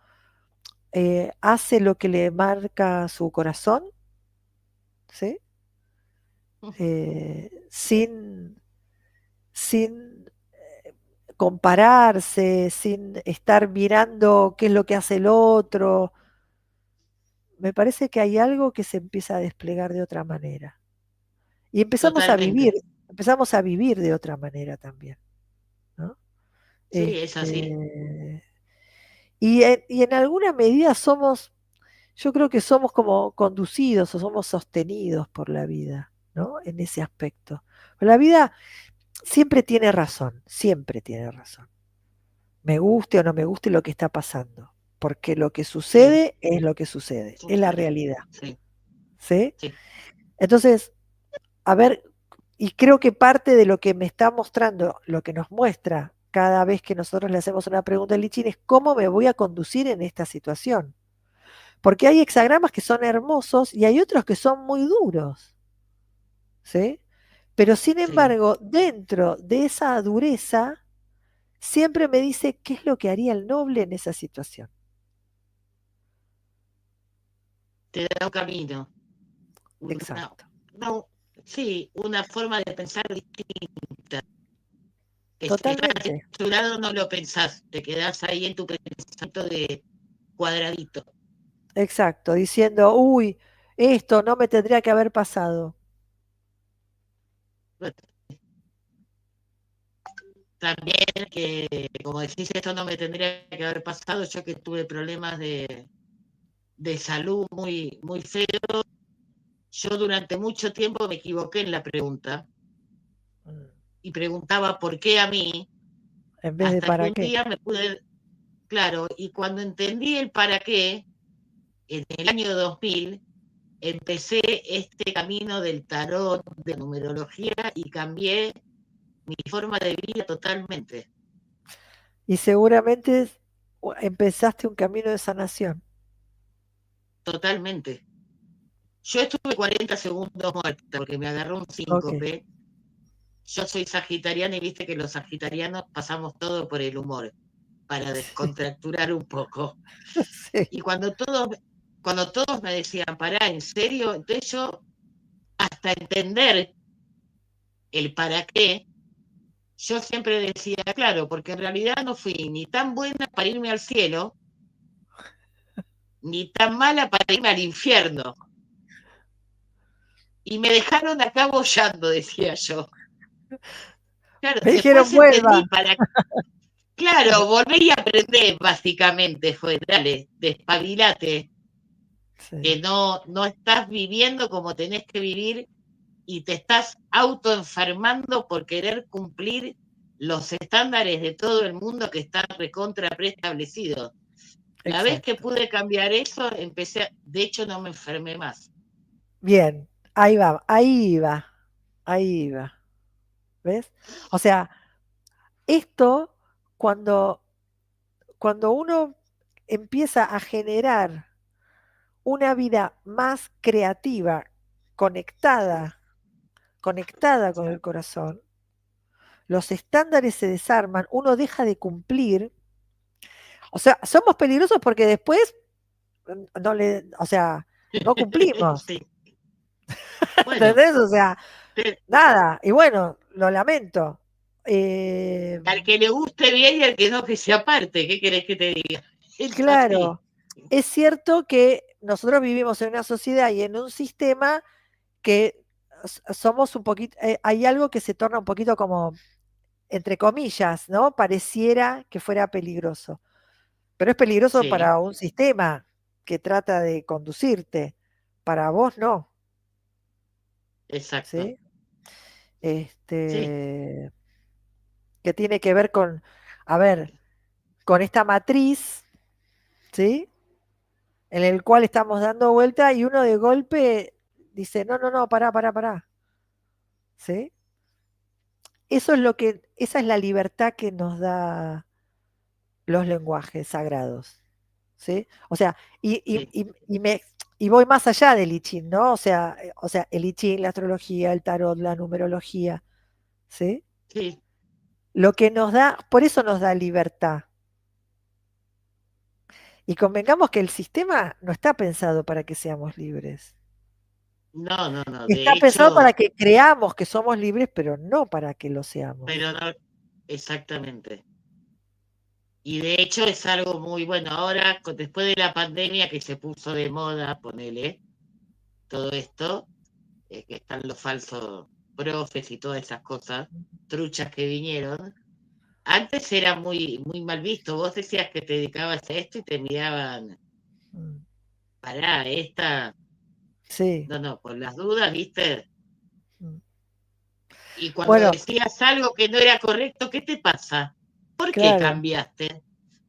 hace lo que le marca su corazón, ¿sí? Sin, sin compararse, sin estar mirando qué es lo que hace el otro, me parece que hay algo que se empieza a desplegar de otra manera. Y totalmente. empezamos a vivir de otra manera también, ¿no? Sí, es así. Este, y en alguna medida yo creo que somos como conducidos o somos sostenidos por la vida, ¿no? En ese aspecto. La vida siempre tiene razón. Me guste o no me guste lo que está pasando, porque lo que Sí, sucede es lo que sucede, es la sucede. realidad, Sí, ¿sí? sí, Entonces, a ver, y creo que parte de lo que me está mostrando, lo que nos muestra cada vez que nosotros le hacemos una pregunta al Lichín es cómo me voy a conducir en esta situación. Porque hay hexagramas que son hermosos y hay otros que son muy duros, ¿sí? Pero sin sí. embargo, dentro de esa dureza, siempre me dice qué es lo que haría el noble en esa situación. Te da un camino. Una, Exacto. no, sí, una forma de pensar distinta. Si estás Totalmente. a tu lado no lo pensás, te quedás ahí en tu pensamiento de cuadradito. Exacto. Diciendo, uy, esto no me tendría que haber pasado. también que, como decís, esto no me tendría que haber pasado, yo que tuve problemas de salud muy, muy feos. Yo durante mucho tiempo me equivoqué en la pregunta y preguntaba por qué a mí, En vez de hasta que para un qué. día me pude, claro, y cuando entendí el para qué, en el año 2000, empecé este camino del tarot, de numerología, y cambié mi forma de vida totalmente, Y seguramente empezaste un camino de sanación. totalmente. Yo estuve 40 segundos muerta porque me agarró un Ok. síncope. Yo soy sagitariana y viste que los sagitarianos pasamos todo por el humor para descontracturar un poco. Sí, Y cuando todos me decían, pará, ¿en serio? Entonces yo, hasta entender el para qué, yo siempre decía, claro, porque en realidad no fui ni tan buena para irme al cielo, ni tan mala para irme al infierno. Y me dejaron acá bollando, decía yo. Claro, me dijeron después entendí vuelva. para. Claro, volver y aprender, básicamente, fue, dale, despabilate, que Sí, no estás viviendo como tenés que vivir y te estás autoenfermando por querer cumplir los estándares de todo el mundo que están recontra preestablecidos. La vez que exacto. pude cambiar eso, de hecho no me enfermé más. Bien, ahí va, ahí va, ahí va. ¿Ves? O sea, esto cuando, cuando uno empieza a generar una vida más creativa, conectada, conectada con el corazón, los estándares se desarman, uno deja de cumplir. O sea, somos peligrosos porque después no le, o sea, no cumplimos. Sí. Bueno, ¿Entendés? O sea, nada. Y bueno, lo lamento. al que le guste bien y al que no, que se aparte. ¿Qué querés que te diga? Es así. Claro, es cierto que nosotros vivimos en una sociedad y en un sistema que somos un poquito, hay algo que se torna un poquito como, entre comillas, ¿no? Pareciera que fuera peligroso, pero es peligroso Sí, para un sistema que trata de conducirte, para vos no, exacto. ¿sí? Sí, Este, que tiene que ver con, a ver, con esta matriz, ¿sí? En el cual estamos dando vuelta y uno de golpe dice, no, no, no, pará, pará, pará, ¿sí? Eso es lo que, esa es la libertad que nos da los lenguajes sagrados, ¿sí? O sea, sí, y voy más allá del I Ching, ¿no? O sea, el I Ching, la astrología, el tarot, la numerología, ¿sí? sí. Lo que nos da, por eso nos da libertad. Y convengamos que el sistema no está pensado para que seamos libres. No, no, no. Está De pensado para hecho, que creamos que somos libres, pero no para que lo seamos. pero no, exactamente. Y de hecho es algo muy bueno. Ahora, después de la pandemia que se puso de moda, ponele todo esto, que están los falsos profes y todas esas cosas, truchas que vinieron. Antes era muy, muy mal visto. Vos decías que te dedicabas a esto y te miraban, Mm. pará, esta, Sí. no, no, por las dudas, ¿viste? Mm. Y cuando Bueno, decías algo que no era correcto, ¿qué te pasa? ¿Por qué claro, cambiaste?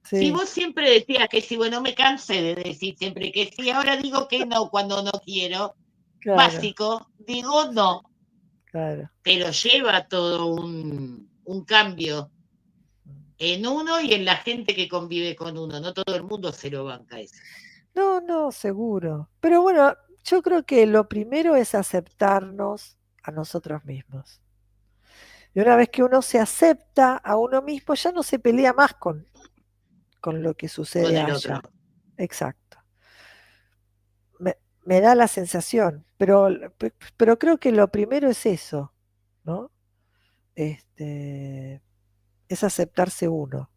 Si sí, vos siempre decías que sí, bueno, me cansé de decir siempre que sí, ahora digo que no cuando no quiero, claro, básico, digo no, claro. pero lleva todo un cambio en uno y en la gente que convive con uno, no todo el mundo se lo banca eso. No, no, seguro. Pero bueno, yo creo que lo primero es aceptarnos a nosotros mismos. Y una vez que uno se acepta a uno mismo, ya no se pelea más con lo que Con sucede el otro. allá. Exacto. Me da la sensación, pero creo que lo primero es eso, ¿no? Este, es aceptarse uno.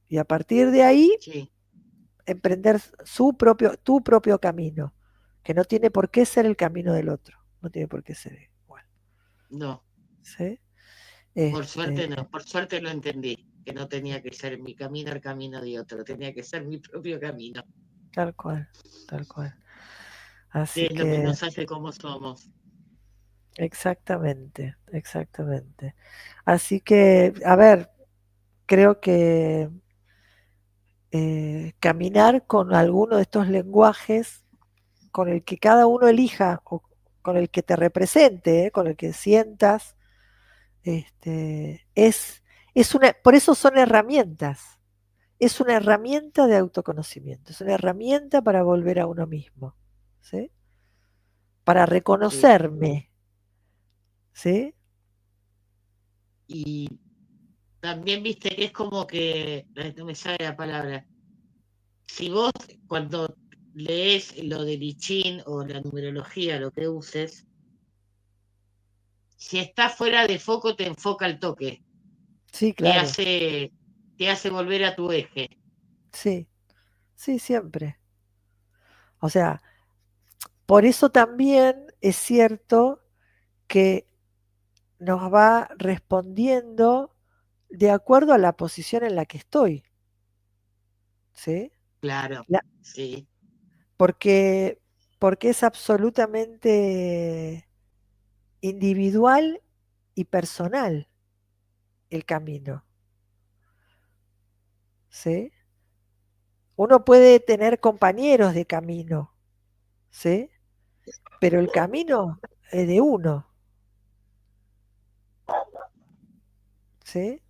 Y a partir de ahí, Sí, emprender tu propio camino, que no tiene por qué ser el camino del otro, no tiene por qué ser igual. no, ¿Sí? Por suerte Este, no, por suerte lo entendí, que no tenía que ser mi camino el camino de otro, tenía que ser mi propio camino, tal cual, tal cual. que Así es lo que que, nos hace como somos. exactamente, exactamente. Así que, a ver, creo que caminar con alguno de estos lenguajes, con el que cada uno elija o con el que te represente, con el que sientas, es una, por eso son herramientas. Es una herramienta de autoconocimiento, es una herramienta para volver a uno mismo, ¿sí? Para Sí. reconocerme, ¿sí? Y también viste que es como que, no me sale la palabra, si vos cuando lees lo del I Ching o la numerología, lo que uses, si está fuera de foco te enfoca al toque, Sí, te claro, hace, te hace volver a tu eje. sí, sí, siempre. O sea, por eso también es cierto que nos va respondiendo de acuerdo a la posición en la que estoy, ¿sí? Claro, La- sí, porque, porque es absolutamente individual y personal el camino, ¿sí? Uno puede tener compañeros de camino, ¿sí? Pero el camino es de uno, ¿sí?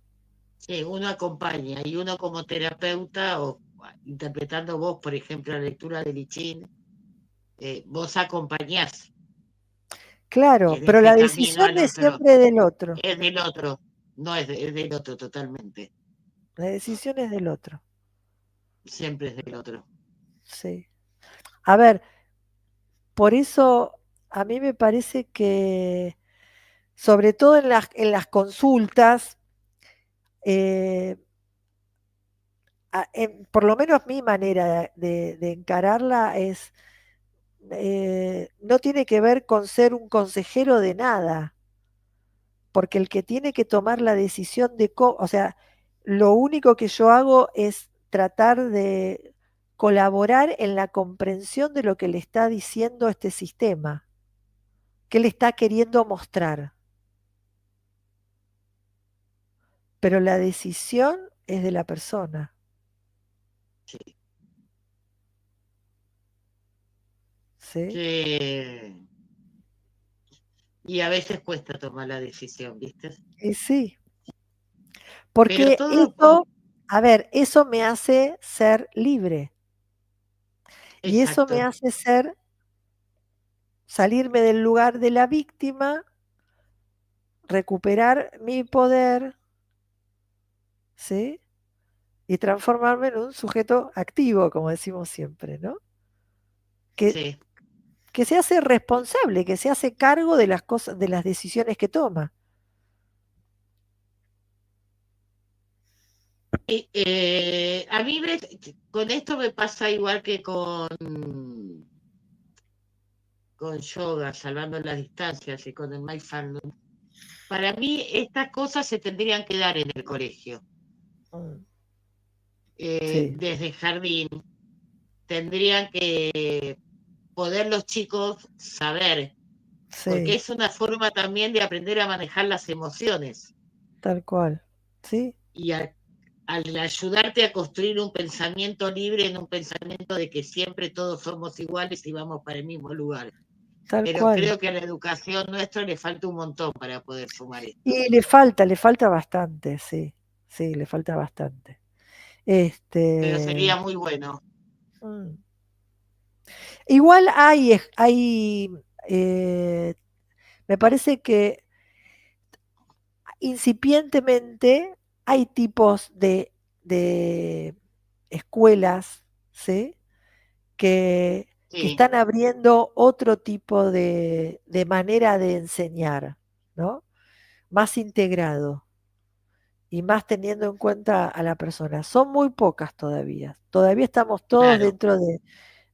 sí, uno acompaña y uno como terapeuta o interpretando vos, por ejemplo, la lectura del I Ching, vos acompañás Claro, en pero ese la camino decisión al es otro, siempre del otro, es del otro, no es, es del otro totalmente, la decisión es del otro, siempre es del otro. ¿sí? A ver, por eso a mí me parece que, sobre todo en las consultas, eh, por lo menos mi manera de encararla es, no tiene que ver con ser un consejero de nada, porque el que tiene que tomar la decisión de cómo, o sea, lo único que yo hago es tratar de colaborar en la comprensión de lo que le está diciendo este sistema, qué le está queriendo mostrar, pero la decisión es de la persona, Sí. ¿sí? Que- y a veces cuesta tomar la decisión, ¿viste? Y sí, Pero porque todo, eso, a ver, eso me hace ser libre y eso me exacto, hace salirme del lugar de la víctima, recuperar mi poder, ¿sí? Y transformarme en un sujeto activo, como decimos siempre, ¿no? Que, sí. que se hace responsable, que se hace cargo de las cosas, de las decisiones que toma. Y, a mí con esto me pasa igual que con yoga, salvando las distancias y con el mindfulness. Para mí estas cosas se tendrían que dar en el colegio, Mm, sí, desde el jardín. Tendrían que poder los chicos saber, porque sí, es una forma también de aprender a manejar las emociones tal cual. Sí, y al ayudarte a construir un pensamiento libre en un pensamiento de que siempre todos somos iguales y vamos para el mismo lugar. tal Pero cual. creo que a la educación nuestra le falta un montón para poder sumar esto. Y le falta bastante, sí, sí, le falta bastante. Pero sería Este, muy bueno. mm. Igual eh, me parece que incipientemente hay tipos de escuelas, ¿sí? Que Sí, están abriendo otro tipo de manera de enseñar, ¿no? Más integrado y más teniendo en cuenta a la persona. Son muy pocas todavía. Todavía estamos todos claro. dentro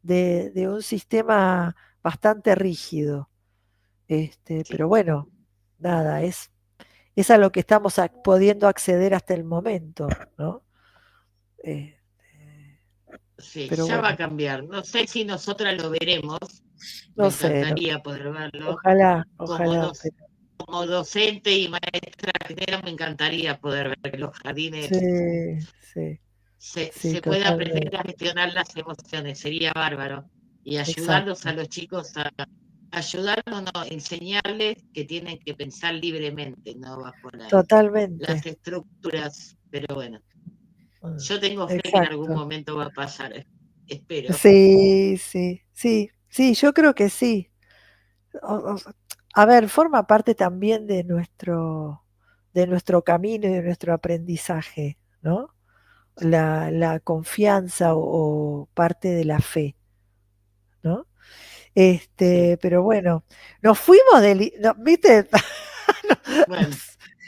de un sistema bastante rígido. Sí. Pero bueno, nada, es a lo que estamos pudiendo acceder hasta el momento, ¿no? Sí, Pero ya va bueno, a cambiar. No sé si nosotras lo veremos. Me no sé, encantaría poder verlo. ojalá, Como, ojalá, pero como docente y maestra jardinera me encantaría poder ver que los jardines sí, sí, sí, se pueda aprender totalmente, a gestionar las emociones. Sería bárbaro. Y ayudarlos a exacto, los chicos a ayudarlos, no, enseñarles que tienen que pensar libremente, no bajo las totalmente, estructuras. Pero bueno, mm, yo tengo fe que en algún exacto. momento va a pasar. Espero. Sí, sí, sí, sí, yo creo que sí. A ver, forma parte también de nuestro camino y de nuestro aprendizaje, ¿no? La confianza o parte de la fe, ¿no? Sí. Pero bueno, nos fuimos no, ¿viste? Bueno,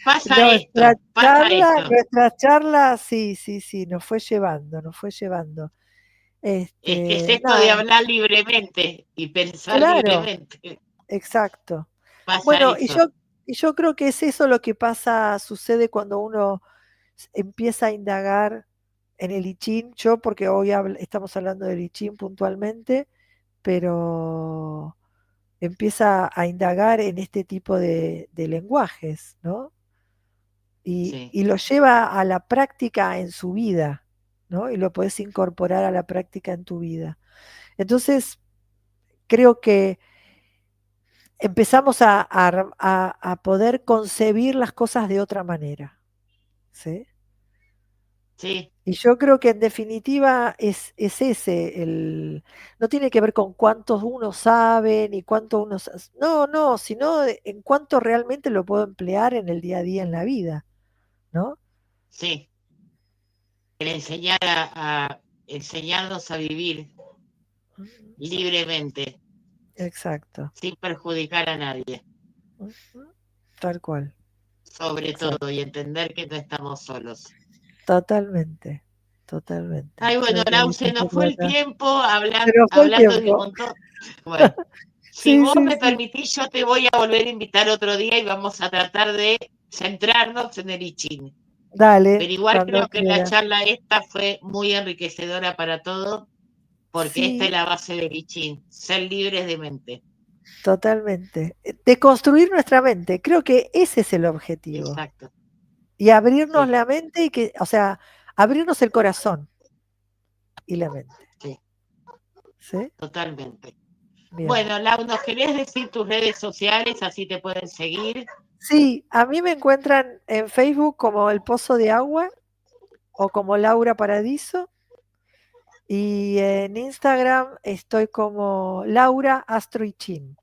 pasa esto. Nuestra charla, sí, sí, sí, nos fue llevando, nos fue llevando. Es que es esto de Nada, hablar libremente y pensar claro, libremente. exacto. Pasa Bueno, eso. y yo creo que es eso lo que pasa, sucede cuando uno empieza a indagar en el I Ching. Yo, porque hoy estamos hablando del I Ching puntualmente, pero empieza a indagar en este tipo de lenguajes, ¿no? Sí, Y lo lleva a la práctica en su vida, ¿no? Y lo puedes incorporar a la práctica en tu vida. Entonces, creo que empezamos a poder concebir las cosas de otra manera, ¿sí? sí, Y yo creo que en definitiva es ese, no tiene que ver con cuántos uno sabe, ni cuánto uno... No, no, sino en cuánto realmente lo puedo emplear en el día a día en la vida, ¿no? sí. El enseñar enseñarnos a vivir Ujú. libremente, Exacto. sin perjudicar a nadie, Ujú. Tal cual, sobre todo, y exacto. entender que no estamos solos. Totalmente, totalmente. Ay, bueno, Creo que Lau, de eso se se nos fue el trata. tiempo Se nos fue el hablando de un tiempo. montón. Bueno, si Sí, vos sí, me sí. permitís, yo te voy a volver a invitar otro día y vamos a tratar de centrarnos en el I Ching. Dale, Pero igual cuando creo que la quieras. charla esta fue muy enriquecedora para todos, porque esta es Sí, la base del I Ching, ser libres de mente. totalmente. De construir nuestra mente. Creo que ese es el objetivo. Exacto, Y abrirnos sí, la mente y que, o sea, abrirnos el corazón y la mente. sí, ¿Sí? totalmente. Bien. Bueno, Lau, ¿nos querés decir tus redes sociales? Así te pueden seguir. Sí, a mí me encuentran en Facebook como El Pozo de Agua o como Laura Paradiso. Y en Instagram estoy como Laura Astro y Chin.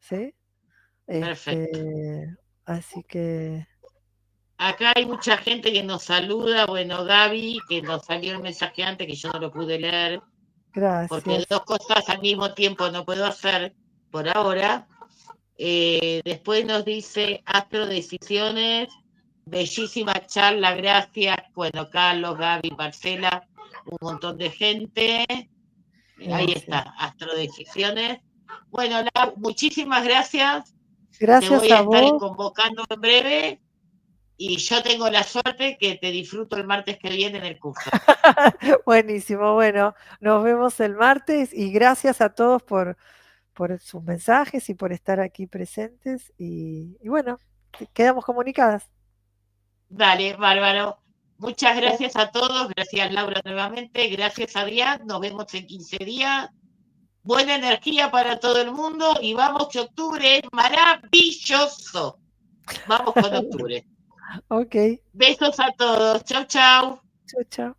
¿Sí? Perfecto. Así que Acá hay mucha gente que nos saluda. Bueno, Gaby, que nos salió el mensaje antes que yo no lo pude leer, porque gracias. dos cosas al mismo tiempo no puedo hacer por ahora. Después nos dice Astro Decisiones, bellísima charla, gracias. Bueno, Carlos, Gaby, Marcela, un montón de gente. Ahí Gracias. está, Astro Decisiones. Bueno, Lau, muchísimas gracias. Te Gracias voy a a estar vos. convocando en breve y yo tengo la suerte que te disfruto el martes que viene en el curso. Buenísimo. Bueno, nos vemos el martes y gracias a todos por sus mensajes y por estar aquí presentes. Y bueno, quedamos comunicadas. Dale, bárbaro. Muchas gracias a todos. Gracias, Laura, nuevamente. Gracias, Adrián. Nos vemos en 15 días. Buena energía para todo el mundo y vamos que octubre es maravilloso. Vamos con octubre. Ok. Besos a todos. Chau, chau. Chao, chao.